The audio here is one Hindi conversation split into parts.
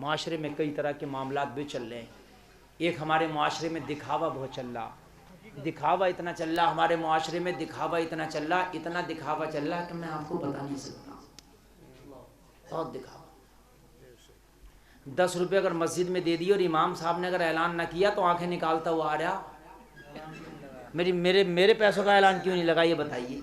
माशरे में कई तरह के मामलात भी चल रहे हैं। एक हमारे माशरे में दिखावा बहुत चल रहा, दिखावा इतना चल रहा हमारे माशरे में, दिखावा इतना चल रहा, इतना दिखावा चल रहा कि मैं आपको बता नहीं सकता। बहुत दिखावा। 10 रुपये अगर मस्जिद में दे दिए और इमाम साहब ने अगर ऐलान ना किया तो आंखें निकालता हुआ आ रहा, मेरे पैसों का ऐलान क्यों नहीं लगा, ये बताइए।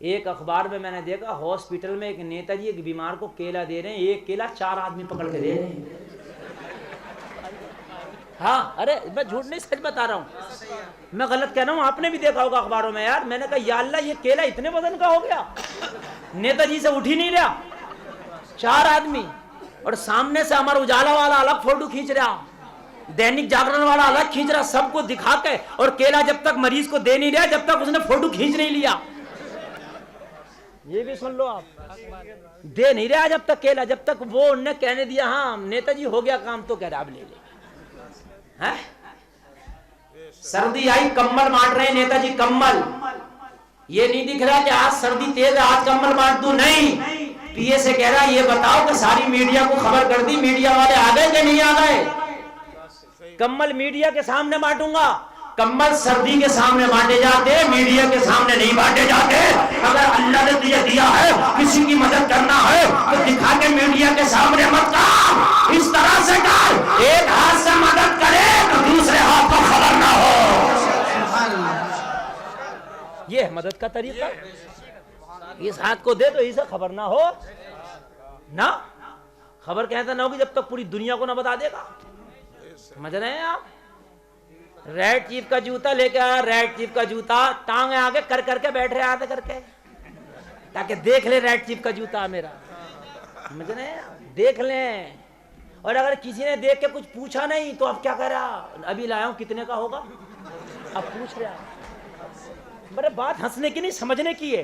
एक अखबार में मैंने देखा, हॉस्पिटल में एक नेताजी एक बीमार को केला दे रहे हैं, एक केला 4 आदमी पकड़ के दे रहे हैं। हाँ, अरे मैं झूठ नहीं, सच बता रहा हूँ, मैं गलत कह रहा हूँ, आपने भी देखा होगा अखबारों में। यार मैंने कहा या अल्लाह, ये केला इतने वजन का हो गया, नेताजी से उठ ही नहीं रहा, 4 आदमी। और सामने से हमारा उजाला वाला अलग फोटो खींच रहा, दैनिक जागरण वाला अलग खींच रहा, सबको दिखा के, और केला जब तक मरीज को दे नहीं रहा जब तक उसने फोटो खींच नहीं लिया। ये भी सुन लो आप, दे नहीं रहा जब तक केला, जब तक वो उन्होंने कहने दिया हाँ नेताजी हो गया काम, तो कह रहा अब ले ले। है? सर्दी आई, कंबल बांट रहे हैं नेताजी, कंबल। ये नहीं दिख रहा कि आज सर्दी तेज है आज कंबल बांट दूं, नहीं। पीए से कह रहा ये बताओ कि सारी मीडिया को खबर कर दी, मीडिया वाले आ गए कि नहीं आ गए। कंबल मीडिया के सामने बांटूंगा, कंबल सर्दी के सामने बांटे जाते, मीडिया के सामने नहीं बांटे जाते। अगर अल्लाह ने तुझे दिया है, किसी की मदद करना है तो दिखा के मीडिया के सामने मत कर, इस तरह से कर, एक हाथ से मदद करे तो दूसरे हाथ को खबर ना हो। ये है मदद का तरीका, इस हाथ को दे तो इसे खबर ना हो ना। खबर कहता ना होगी जब तक पूरी दुनिया को ना बता देगा। समझ रहे हैं आप? रेड चीफ का जूता लेके आया, रेड चीफ का जूता टांगे आगे कर करके बैठ रहे आते करके, ताकि देख ले रेड चीफ का जूता मेरा। समझ रहे हैं? देख लें। और अगर किसी ने देख के कुछ पूछा नहीं तो अब क्या कर रहा, अभी लाया हूं कितने का होगा, अब पूछ रहा। बड़े बात हंसने की नहीं, समझने की है।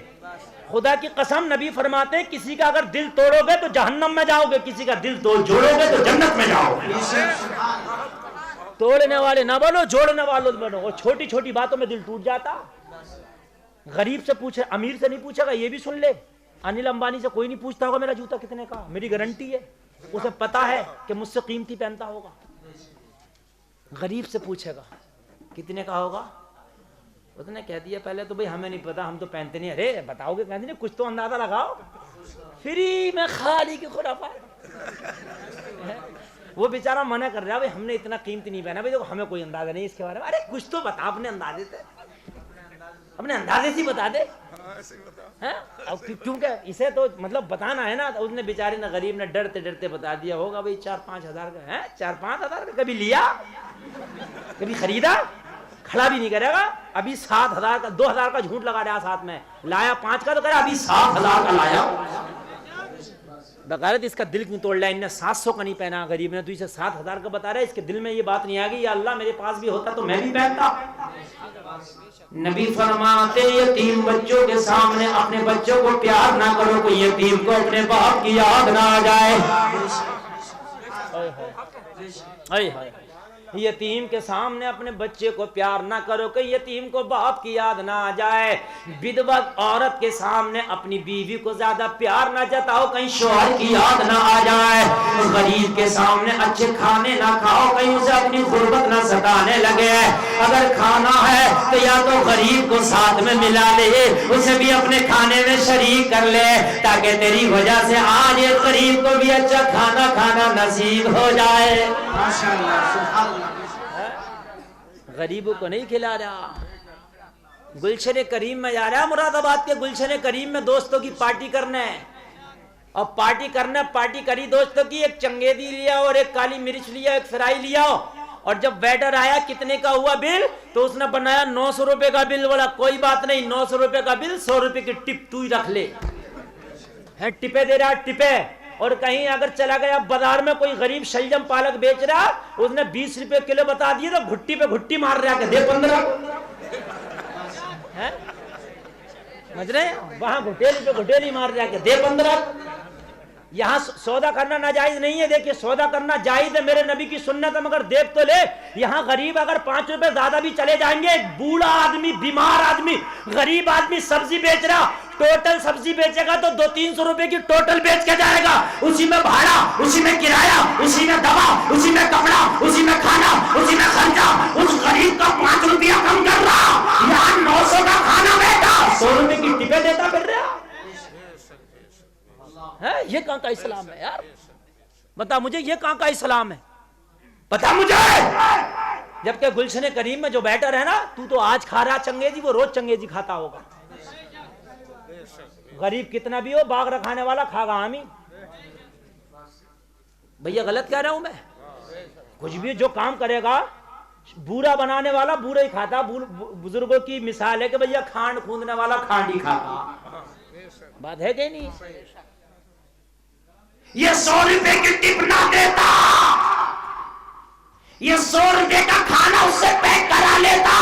खुदा की कसम नबी फरमाते हैं किसी का अगर दिल तोड़ोगे तो जहन्नम में जाओगे, किसी का दिल जोड़ोगे तो जन्नत में जाओगे। तोड़ने वाले ना बनो, जोड़ने वाले बनो। और छोटी छोटी बातों में दिल टूट जाता। गरीब से पूछे, अमीर से नहीं पूछेगा, ये भी सुन ले। अनिल अंबानी से कोई नहीं पूछता होगा मेरा जूता कितने का, मेरी गारंटी है, उसे पता है कि मुझसे कीमती पहनता होगा। गरीब से पूछेगा कितने का होगा, उसने कह दिया पहले तो भाई हमें नहीं पता, हम तो पहनते नहीं। अरे बताओगे, कहते नहीं, कुछ तो अंदाजा लगाओ। फ्री में खाली की खुराफात। वो बेचारा मना कर रहा है, भाई हमने इतना कीमती नहीं पहना, भाई देखो हमें कोई अंदाजा नहीं इसके बारे में। अरे कुछ तो बता, अपने अंदाजे से, अपने अंदाजे से बता दे। हैं? अब क्योंकि इसे तो मतलब बताना है ना, तो उसने बेचारे ने, गरीब ने डरते डरते बता दिया होगा भाई 4-5 हजार का है। 4-5 हजार का कभी लिया, कभी खरीदा, खड़ा भी नहीं करेगा। अभी 7 हजार का, 2 हजार का झूठ लगा रहा साथ में, लाया 5 का तो कह रहा अभी 7 हजार का लाया। बकायदा इसका दिल क्यों तोड़ लिया, इनने 700 का नहीं पहना, गरीब ने तो इसे 7 हजार का बता रहा है। इसके दिल में ये बात नहीं आ गई, या अल्लाह मेरे पास भी होता तो मैं भी पहनता। नबी फरमाते यतीम बच्चों के सामने अपने बच्चों को प्यार ना करो, कोई यतीम को अपने बाप की याद ना आ जाए। यतीम के सामने अपने बच्चे को प्यार ना करो, कहीं यतीम को बाप की याद ना आ जाए। विधवा औरत के सामने अपनी बीवी को ज्यादा प्यार ना जताओ, कहीं शौहर की याद ना आ जाए। गरीब के सामने अच्छे खाने ना खाओ, कहीं उसे अपनी गुर्बत ना सताने लगे। अगर खाना है तो या तो गरीब को साथ में मिला ले, उसे भी अपने खाने में शरीक कर ले, ताकि तेरी वजह से आज एक गरीब को भी अच्छा खाना खाना नसीब हो जाए। गरीबों को नहीं खिला रहा। गुलशन करीम में जा रहा है, मुरादाबाद के गुलशन करीम में दोस्तों की पार्टी करने, और पार्टी करी दोस्तों की। एक चंगेदी लिया और एक काली मिर्च लिया, एक फ्राई लिया, और जब वेटर आया कितने का हुआ बिल, तो उसने बनाया 900 रुपए का बिल। बोला कोई बात नहीं, 900 रुपए का बिल, 100 रुपए की टिप तू ही रख ले। है टिपे दे रहा, टिपे। और कहीं अगर चला गया बाजार में, कोई गरीब शलजम पालक बेच रहा, उसने 20 रुपए किलो बता दिए, तो घुट्टी पे घुट्टी मार रहा है, दे 15। समझ रहे? वहां घुटेली पे घुटेली मार रहा है, दे 15। यहाँ सौदा करना नाजायज नहीं है। देखिए सौदा करना जायज है, मेरे नबी की सुन्नत है, मगर देख तो ले, यहाँ गरीब अगर 5 रुपए ज्यादा भी चले जाएंगे, बूढ़ा आदमी, बीमार आदमी, गरीब आदमी सब्जी बेच रहा, टोटल सब्जी बेचेगा तो 200-300 रुपए की टोटल बेच के जाएगा, उसी में भाड़ा उसी में किराया, उसी में दवा, उसी में कपड़ा, उसी में खाना, उसी में खर्चा। उस गरीब का 5 रुपया कम कर रहा, यहाँ 900 का खाना बेटा 100 रुपए की टिकट देता फिर रहा है। ये कहाँ का इस्लाम है यार? बता मुझे, ये कहाँ का इस्लाम है? बता मुझे। जबकि गुलशन करीम में जो बैटर है ना, तू तो आज खा रहा चंगेजी, वो रोज चंगेजी खाता होगा। गरीब कितना भी हो, बाग रखाने वाला खागा हामी। भैया गलत कह रहा हूं मैं? कुछ भी जो काम करेगा, बूरा बनाने वाला बूरा ही खाता। बुजुर्गों की मिसाल है कि भैया खांड खूंदने वाला खांड ही खाता। बात है कि नहीं? ये 100 रुपए की टिप ना देता, ये 100 रुपए का खाना उससे पैक करा लेता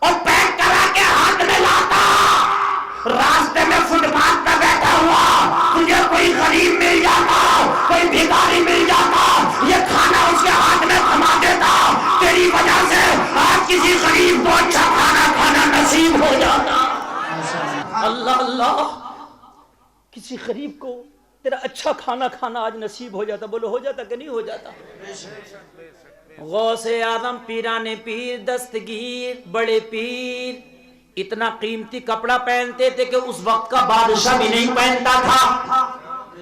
और पैक करा के हाथ में लाता। रास्ते में फुटपाथ पे बैठा हुआ तुझे कोई गरीब मिल जाता, कोई भिखारी मिल जाता, ये खाना उसके हाथ में थमा देता। तेरी वजह से आज किसी गरीब को अच्छा खाना खाना नसीब हो जाता। अल्लाह अल्लाह, किसी गरीब को तेरा अच्छा खाना खाना आज नसीब हो जाता। बोलो हो जाता कि नहीं हो जाता? गौसे आदम पीराने पीर दस्तगीर बड़े पीर इतना कीमती कपड़ा पहनते थे कि उस वक्त का बादशाह भी नहीं पहनता था।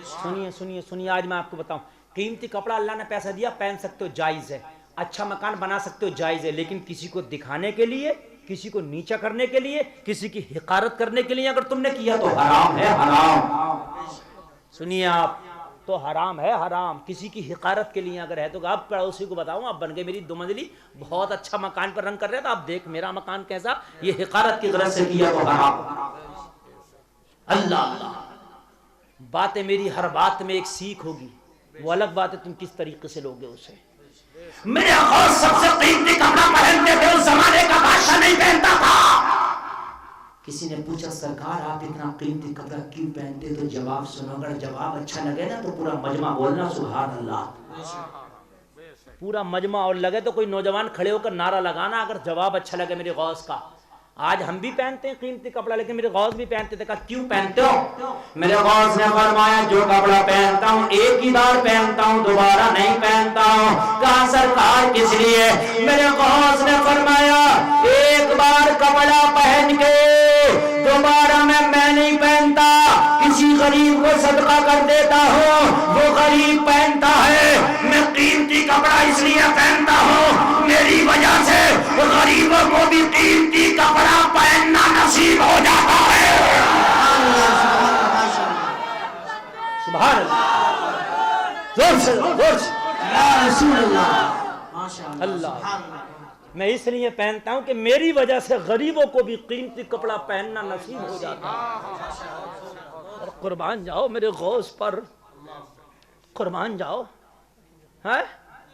सुनिए सुनिए सुनिए, आज मैं आपको बताऊं, कीमती कपड़ा अल्लाह ने पैसा दिया, पहन सकते हो, जायज है। अच्छा मकान बना सकते हो, जायज है। लेकिन किसी को दिखाने के लिए, किसी को नीचा करने के लिए, किसी की हिकारत करने के लिए अगर तुमने किया तो हराम है, हराम। सुनिए आप, तो हराम है, हराम। किसी की हिकारत के लिए अगर है तो आप पड़ोसी को बताऊं, आप बन गए मेरी 2 मंजिली, बहुत अच्छा मकान पर रंग कर रहे थे, आप देख मेरा मकान कैसा, ये हिकारत की गरज से किया तो हराम। अल्लाह अल्लाह, बातें मेरी हर बात में एक सीख होगी, वो अलग बात है तुम किस तरीके से लोगे उसे। मेरे आका सबसे कीमती कपड़ा पहनते थे, उस जमाने का बादशाह नहीं पहनता था। किसी ने पूछा सरकार आप इतना कीमती कपड़ा क्यों पहनते? तो जवाब सुनो, अगर जवाब अच्छा लगे ना तो पूरा मजमा बोलना सुभान अल्लाह। पूरा मजमा और लगे तो कोई नौजवान खड़े होकर नारा लगाना अगर जवाब अच्छा लगे मेरे गौस का। आज हम भी पहनते हैं कीमती कपड़ा, लेकिन मेरे गौस भी पहनते थे। कहा क्यों पहनते हो? मेरे गौस ने फरमाया जो कपड़ा पहनता हूँ एक ही बार पहनता हूँ, दोबारा नहीं पहनता हूँ। कहा सरकार किस लिए? मेरे गौस ने फरमाया एक बार कपड़ा पहन के दोबारा मैं नहीं पहनता, किसी गरीब को सदका कर देता हूँ, वो गरीब पहनता है। मैं कीमती कपड़ा इसलिए पहनता हूँ, मेरी वजह से गरीबों को भी कीमती कपड़ा पहनना नसीब हो जाता है। सुभान अल्लाह, जोर से जोर से या रसूल अल्लाह। अल्लाह, मैं इसलिए पहनता हूं कि मेरी वजह से गरीबों को भी कीमती कपड़ा पहनना नसीब हो जाता है। और कुर्बान जाओ मेरे गौस पर, कुर्बान जाओ है।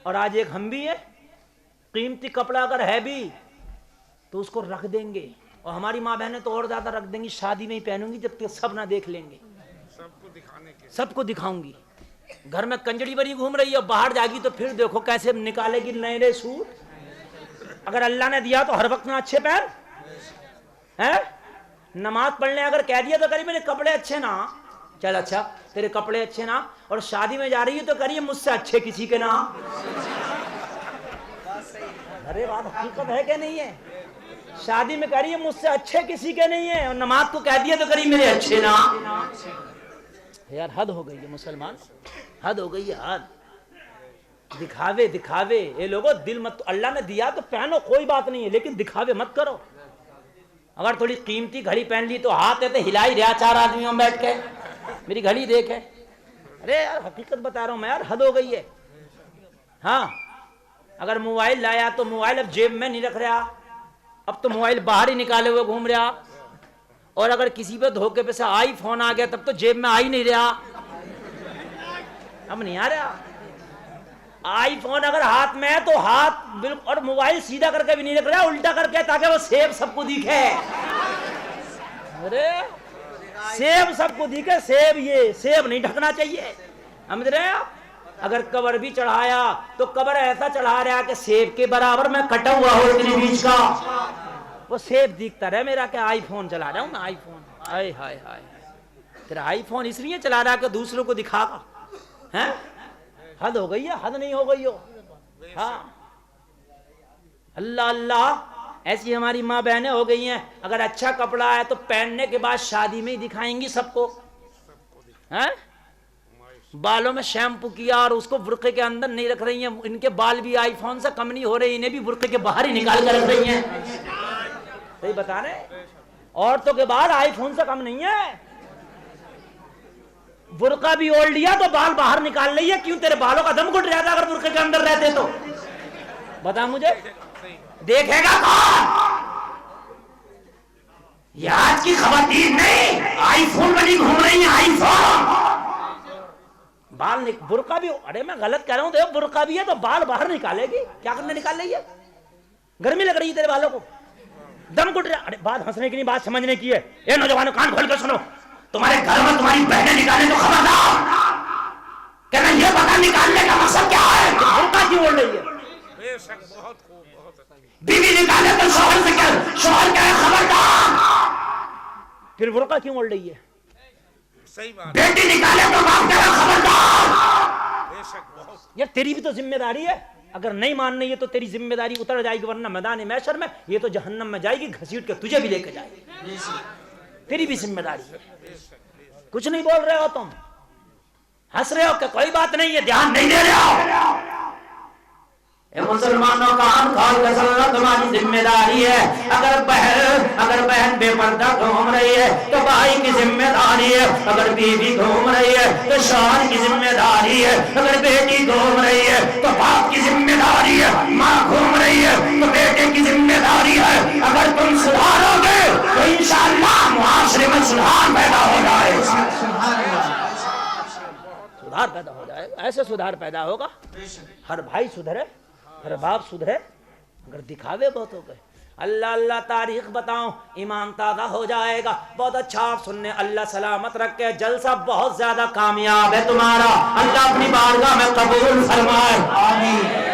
और आज एक हम भी है, कीमती कपड़ा अगर है भी तो उसको रख देंगे, और हमारी माँ बहनें तो और ज्यादा रख देंगी, शादी में ही पहनूंगी जब तक सब ना देख लेंगे, सबको दिखाऊंगी। घर में कंजड़ी बनी घूम रही है, बाहर जाएगी तो फिर देखो कैसे निकालेगी नए नए सूट। अगर अल्लाह ने दिया तो हर वक्त ना अच्छे पहन है। नमाज पढ़ने अगर कह दिया तो करिए मेरे कपड़े अच्छे ना, चल अच्छा तेरे कपड़े अच्छे ना। और शादी में जा रही है तो करिए मुझसे अच्छे किसी के ना। अरे बात हकीकत है क्या नहीं है? शादी में करिए मुझसे अच्छे किसी के नहीं है, और नमाज को कह दिया तो करिए मेरे अच्छे ना। यार हद हो गई है मुसलमान, हद हो गई है, हद। दिखावे दिखावे, ये लोगों दिल मत, अल्लाह ने दिया तो पहनो कोई बात नहीं है, लेकिन दिखावे मत करो। अगर थोड़ी कीमती घड़ी पहन ली तो हाथ है तो हिला ही रहा 4 आदमियों में बैठ के, मेरी घड़ी देखे। अरे यार हकीकत बता रहा हूं मैं यार, हद हो गई है। हाँ, अगर मोबाइल लाया तो मोबाइल अब जेब में नहीं रख रहा, अब तो मोबाइल बाहर ही निकाले हुए घूम रहा। और अगर किसी पे धोखे पे से आईफोन आ गया तब तो जेब में आ ही नहीं रहा, अब नहीं आ रहा। आईफोन अगर हाथ में है तो हाथ बिल्कुल, और मोबाइल सीधा करके भी नहीं रख रहा, उल्टा करके, ताकि वो सेब सबको दिखे। अरे सेब सबको दिखे, सेब, ये सेब नहीं ढकना चाहिए, समझ रहे हैं आप? अगर कवर भी चढ़ाया तो कवर ऐसा चढ़ा रहा कि सेब के बराबर में कटा हुआ हो इतने बीच का, वो सेब दिखता रहे मेरा। क्या आईफोन चला रहा हूं मैं, आईफोन। हाय हाय हाय, तेरा आईफोन इसलिए चला रहा कि दूसरों को दिखागा, हैं? हद हो गई है, हद नहीं हो गई हो। हाँ, अल्लाह अल्लाह, ऐसी हमारी माँ बहनें हो गई हैं, अगर अच्छा कपड़ा है तो पहनने के बाद शादी में ही दिखाएंगी सबको। हैं? बालों में शैम्पू किया और उसको बुर्के के अंदर नहीं रख रही हैं। इनके बाल भी आईफोन से कम नहीं हो रहे, इन्हें भी बुर्के के बाहर ही निकाल कर रख रही हैं। सही बता रहे, औरतों के बाल आईफोन से कम नहीं है। बुर्का भी ओढ़ लिया तो बाल बाहर निकाल रही है। क्यों? तेरे बालों का दम घुट जाता अगर बुर्के के अंदर रहते तो। बता मुझे, देखेगा कौन? ये आज की खवातीन नहीं, आईफोन में नहीं घूम रही है, आईफोन। बाल बुर्का भी, अरे मैं गलत कह रहा हूं, देखो बुर्का भी है तो बाल बाहर निकालेगी। क्या करने निकाल रही है? गर्मी लग रही है तेरे बालों को, दम घुट रहा। अरे बात हंसने की नहीं, बात समझने की है। ये नौजवानों कान खोल कर सुनो, तुम्हारे घर में तुम्हारी बहनें निकाले तो खबरदार, क्या मैं ये पता निकालने का मकसद क्या है? बुर्का क्यों ओढ़ रही है? बीवी निकाले तो शोहर से क्या, शोहर क्या है? खबरदार। फिर बुर्का क्यों ओढ़ रही है? सही बात। बेटी निकाले तो बाप क्या है? खबरदार। यार तेरी भी तो जिम्मेदारी है, अगर नहीं मान रही है तो तेरी जिम्मेदारी उतर जाएगी, वरना मैदान महशर में ये तो जहन्नम में जाएगी, घसीट के तुझे भी लेके जाएगी। तेरी भी जिम्मेदारी है। कुछ नहीं बोल रहे हो तुम, हंस रहे हो क्या? कोई बात नहीं है, ध्यान नहीं दे रहे हो। मुसलमानों का खोल कर सुनना, तुम्हारी जिम्मेदारी है। अगर बहन बेपर्दा घूम रही है तो भाई की जिम्मेदारी है। अगर बीवी घूम रही है तो शौहर की जिम्मेदारी है। अगर बेटी घूम रही है तो बाप की जिम्मेदारी है। माँ घूम रही है तो बेटे की जिम्मेदारी है। अगर तुम सुधारोगे तो इंशाअल्लाह मुआशरे में सुधार पैदा हो जाएगा। सुधार पैदा हो जाएगा, ऐसे सुधार पैदा होगा। हर भाई सुधरे, हर बाप सुधरे, अगर दिखावे बहुत हो गए। अल्लाह अल्लाह तारीख बताऊं, ईमान ताज़ा हो जाएगा। बहुत अच्छा आप सुनने, अल्लाह सलामत रखे। जलसा बहुत ज्यादा कामयाब है तुम्हारा, अल्लाह अपनी बारगाह में कबूल फरमाए। आमीन।